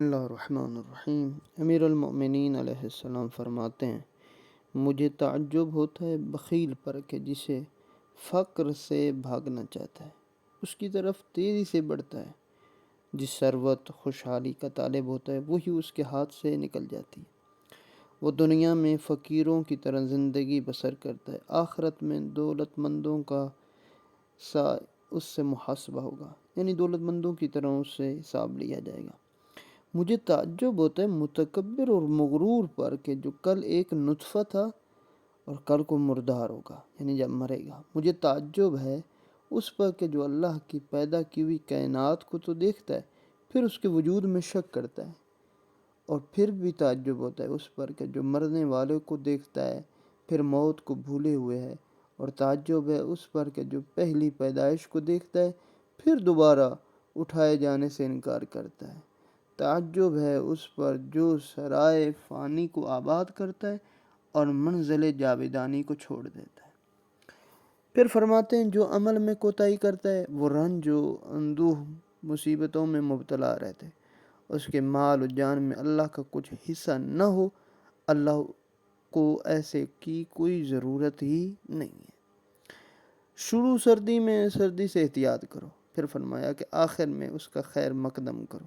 اللہ الرحمن الرحیم۔ امیر المؤمنین علیہ السلام فرماتے ہیں، مجھے تعجب ہوتا ہے بخیل پر کہ جسے فقر سے بھاگنا چاہتا ہے اس کی طرف تیزی سے بڑھتا ہے، جس ثروت خوشحالی کا طالب ہوتا ہے وہی اس کے ہاتھ سے نکل جاتی ہے۔ وہ دنیا میں فقیروں کی طرح زندگی بسر کرتا ہے، آخرت میں دولت مندوں کا اس سے محاسبہ ہوگا، یعنی دولت مندوں کی طرح اس سے حساب لیا جائے گا۔ مجھے تعجب ہوتا ہے متکبر اور مغرور پر کہ جو کل ایک نطفہ تھا اور کل کو مردار ہوگا، یعنی جب مرے گا۔ مجھے تعجب ہے اس پر کہ جو اللہ کی پیدا کی ہوئی کائنات کو تو دیکھتا ہے، پھر اس کے وجود میں شک کرتا ہے، اور پھر بھی تعجب ہوتا ہے اس پر کہ جو مرنے والے کو دیکھتا ہے پھر موت کو بھولے ہوئے ہے، اور تعجب ہے اس پر کہ جو پہلی پیدائش کو دیکھتا ہے پھر دوبارہ اٹھائے جانے سے انکار کرتا ہے۔ تعجب ہے اس پر جو سرائے فانی کو آباد کرتا ہے اور منزل جاویدانی کو چھوڑ دیتا ہے۔ پھر فرماتے ہیں، جو عمل میں کوتاہی کرتا ہے وہ رنج و اندوہ مصیبتوں میں مبتلا رہتے، اس کے مال و جان میں اللہ کا کچھ حصہ نہ ہو، اللہ کو ایسے کی کوئی ضرورت ہی نہیں ہے۔ شروع سردی میں سردی سے احتیاط کرو، پھر فرمایا کہ آخر میں اس کا خیر مقدم کرو،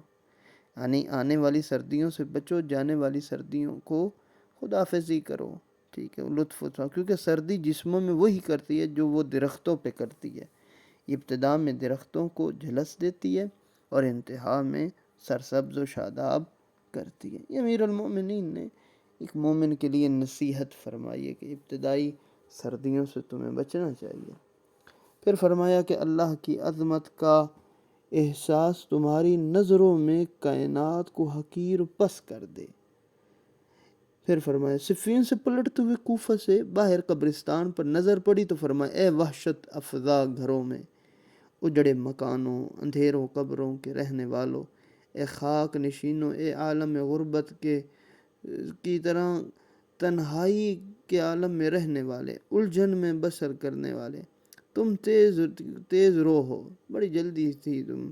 یعنی آنے والی سردیوں سے بچو، جانے والی سردیوں کو خداحافظی کرو، ٹھیک ہے، لطف اٹھاؤ، کیونکہ سردی جسموں میں وہی کرتی ہے جو وہ درختوں پہ کرتی ہے۔ ابتدا میں درختوں کو جھلس دیتی ہے اور انتہا میں سرسبز و شاداب کرتی ہے۔ یہ امیر المؤمنین نے ایک مومن کے لیے نصیحت فرمائی ہے کہ ابتدائی سردیوں سے تمہیں بچنا چاہیے۔ پھر فرمایا کہ اللہ کی عظمت کا احساس تمہاری نظروں میں کائنات کو حقیر پس کر دے۔ پھر فرمایا صفین سے پلٹتے ہوئے کوفہ سے باہر قبرستان پر نظر پڑی تو فرمایا، اے وحشت افزا گھروں میں، اجڑے مکانوں، اندھیروں قبروں کے رہنے والوں، اے خاک نشینوں، اے عالم غربت کی طرح تنہائی کے عالم میں رہنے والے، الجھن میں بسر کرنے والے، تم تیز رو ہو، بڑی جلدی تھی تم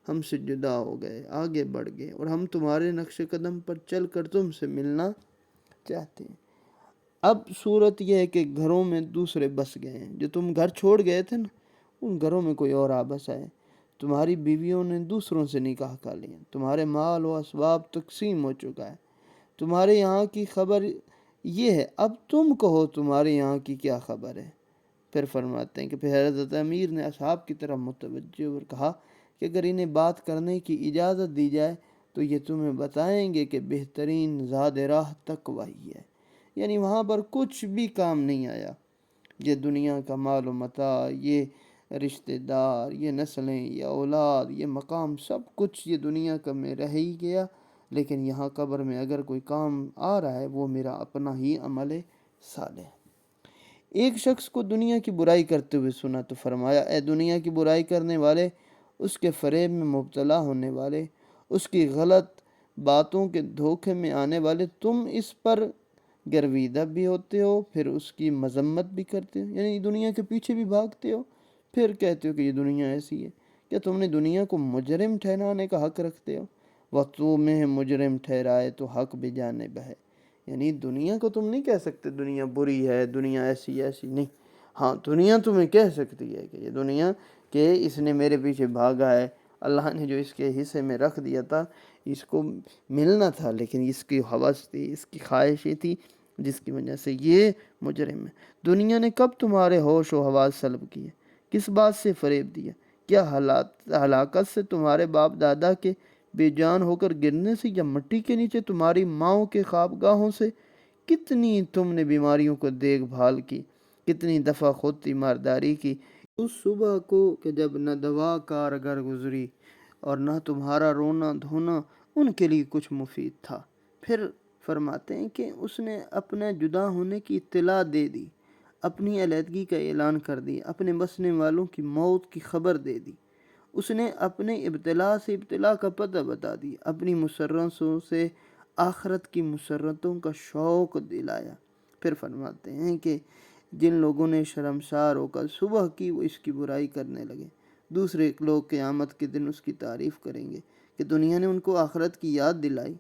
ہم سے جدا ہو گئے، آگے بڑھ گئے، اور ہم تمہارے نقش قدم پر چل کر تم سے ملنا چاہتے ہیں۔ اب صورت یہ ہے کہ گھروں میں دوسرے بس گئے ہیں، جو تم گھر چھوڑ گئے تھے نا، ان گھروں میں کوئی اور بس آئے۔ تمہاری بیویوں نے دوسروں سے نکاح کر لیا، تمہارے مال و اسباب تقسیم ہو چکا ہے، تمہارے یہاں کی خبر یہ ہے، اب تم کہو تمہارے یہاں کی کیا خبر ہے۔ پھر فرماتے ہیں کہ پھر حضرت امیر نے اصحاب کی طرف متوجہ اور کہا کہ اگر انہیں بات کرنے کی اجازت دی جائے تو یہ تمہیں بتائیں گے کہ بہترین زاد راہ تقوی ہی ہے، یعنی وہاں پر کچھ بھی کام نہیں آیا، یہ دنیا کا مال و متاع، یہ رشتہ دار، یہ نسلیں، یہ اولاد، یہ مقام، سب کچھ یہ دنیا کا میں رہ ہی گیا، لیکن یہاں قبر میں اگر کوئی کام آ رہا ہے وہ میرا اپنا ہی عمل صالح ہے۔ ایک شخص کو دنیا کی برائی کرتے ہوئے سنا تو فرمایا، اے دنیا کی برائی کرنے والے، اس کے فریب میں مبتلا ہونے والے، اس کی غلط باتوں کے دھوکے میں آنے والے، تم اس پر گرویدہ بھی ہوتے ہو، پھر اس کی مذمت بھی کرتے ہو، یعنی دنیا کے پیچھے بھی بھاگتے ہو، پھر کہتے ہو کہ یہ دنیا ایسی ہے۔ کیا تم نے دنیا کو مجرم ٹھہرانے کا حق رکھتے ہو؟ وہ تمہیں مجرم ٹھہرائے تو حق بھی جانب ہے، یعنی دنیا کو تم نہیں کہہ سکتے دنیا بری ہے، دنیا ایسی نہیں، ہاں دنیا تمہیں کہہ سکتی ہے کہ یہ دنیا کہ اس نے میرے پیچھے بھاگا ہے، اللہ نے جو اس کے حصے میں رکھ دیا تھا اس کو ملنا تھا، لیکن اس کی حوث تھی، اس کی خواہشیں تھی، جس کی وجہ سے یہ مجرم ہے۔ دنیا نے کب تمہارے ہوش و حواس سلب کیے، کس بات سے فریب دیا؟ کیا ہلاکت سے تمہارے باپ دادا کے بے جان ہو کر گرنے سے، یا مٹی کے نیچے تمہاری ماؤں کے خوابگاہوں سے؟ کتنی تم نے بیماریوں کو دیکھ بھال کی، کتنی دفعہ خود تیمارداری کی، اس صبح کو کہ جب نہ دوا کارگر گزری اور نہ تمہارا رونا دھونا ان کے لیے کچھ مفید تھا۔ پھر فرماتے ہیں کہ اس نے اپنے جدا ہونے کی اطلاع دے دی، اپنی علیحدگی کا اعلان کر دیا، اپنے بسنے والوں کی موت کی خبر دے دی، اس نے اپنے ابتلا سے ابتلا کا پتہ بتا دیا، اپنی مسرتوں سے آخرت کی مسرتوں کا شوق دلایا۔ پھر فرماتے ہیں کہ جن لوگوں نے شرمسار ہو کر صبح کی وہ اس کی برائی کرنے لگے، دوسرے لوگ قیامت کے دن اس کی تعریف کریں گے کہ دنیا نے ان کو آخرت کی یاد دلائی